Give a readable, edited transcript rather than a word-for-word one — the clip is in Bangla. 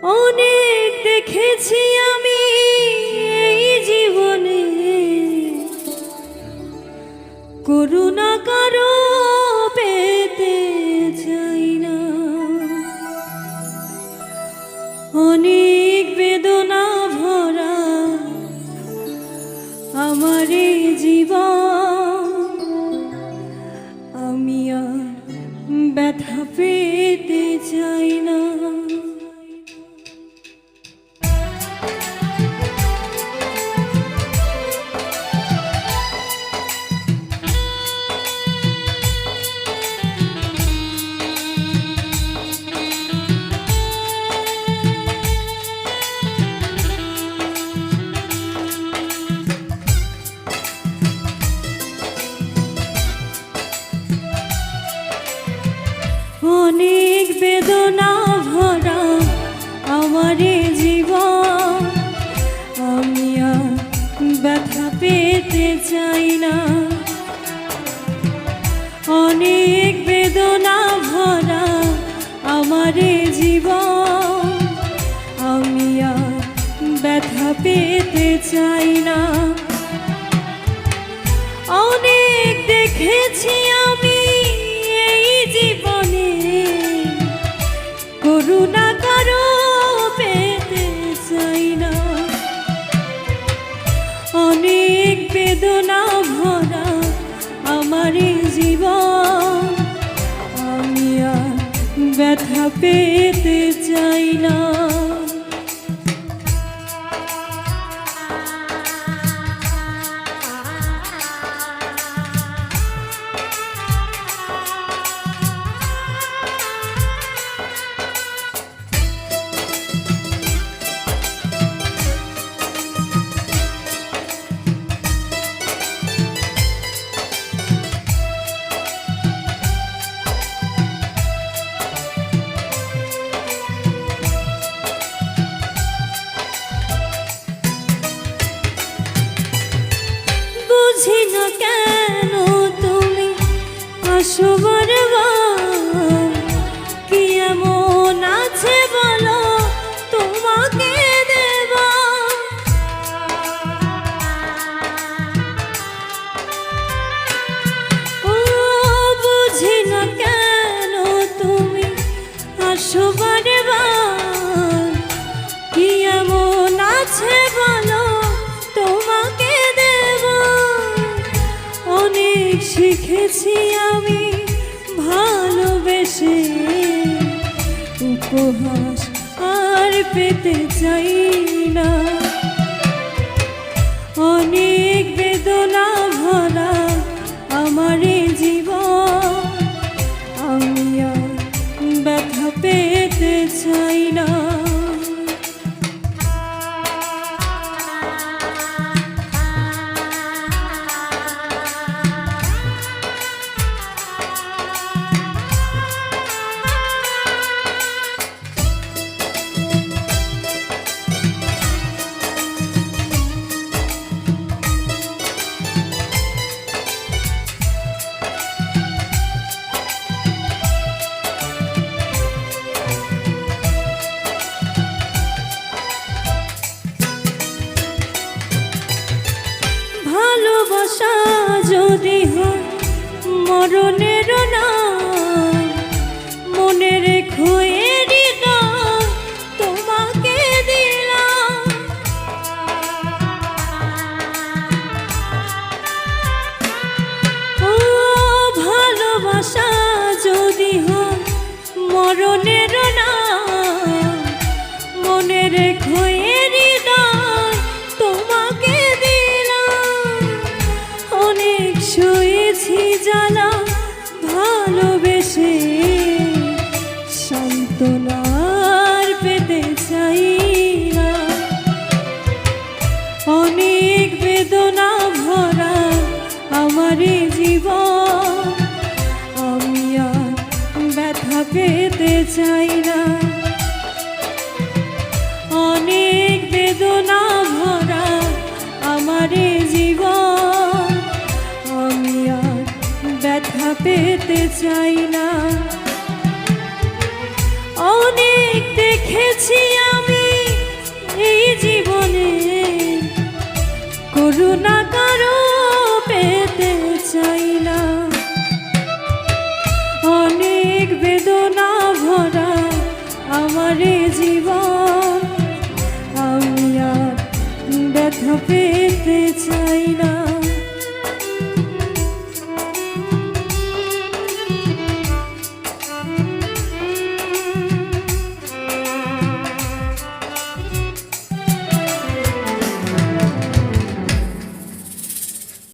অনেক দেখেছি আমি এই জীবনে, করুণা কারো পেতে চাই না। অনেক বেদনা ভরা আমার এই জীবন, আমি আর ব্যথা পেতে চাই না। অনেক বেদনা ভরা আমার জীবন, আমি আর ব্যথা পেতে চাই না। অনেক বেদনা ভরা আমার জীবন, আমি আর ব্যথা পেতে চাই না। অনেক দেখেছি আমি এই জীবনে, করুণা কারো পেতে চাই না। অনেক বেদনা ভরা আমার জীবন, আমি আর ব্যথা পেতে চাই না। বুঝি না কেন তুমি আসো বারবার, কি এমন আছে বলো তোমাকে দেবা। ও বুঝি না কেন তুমি আসো বারবার, কি এমন আছে বলো তোমাকে। অনেক শিখেছি আমি ভালোবেসে, উপহাস আর পেতে চাই না। অনেক বেদনা ভরা আমার জীবন, আমি আর ব্যথা পেতে চাই না। ভালোবাসা যদি হয় মরণের নাম, মনে রেখো এরই নাম তোমাকে দিলাম। ও ভালোবাসা যদি হয় মরণের নাম, মনে রেখো এরই নাম তোমাকে সয়েছি জানা ভালোবেসে, সান্ত্বনার পেতে চাই না। অনেক বেদনা ভরা আমার জীবন, আমি আর ব্যথা পেতে চাই না। অনেক বেদনা ভরা আমার জীবন, আমি আর ব্যথা পেতে চাই না। অনেক দেখেছি বেদনা কারো পেতে চাই না। অনেক বেদনা ভরা আমার এই জীবন, আমি আর ব্যথা পেতে চাই না।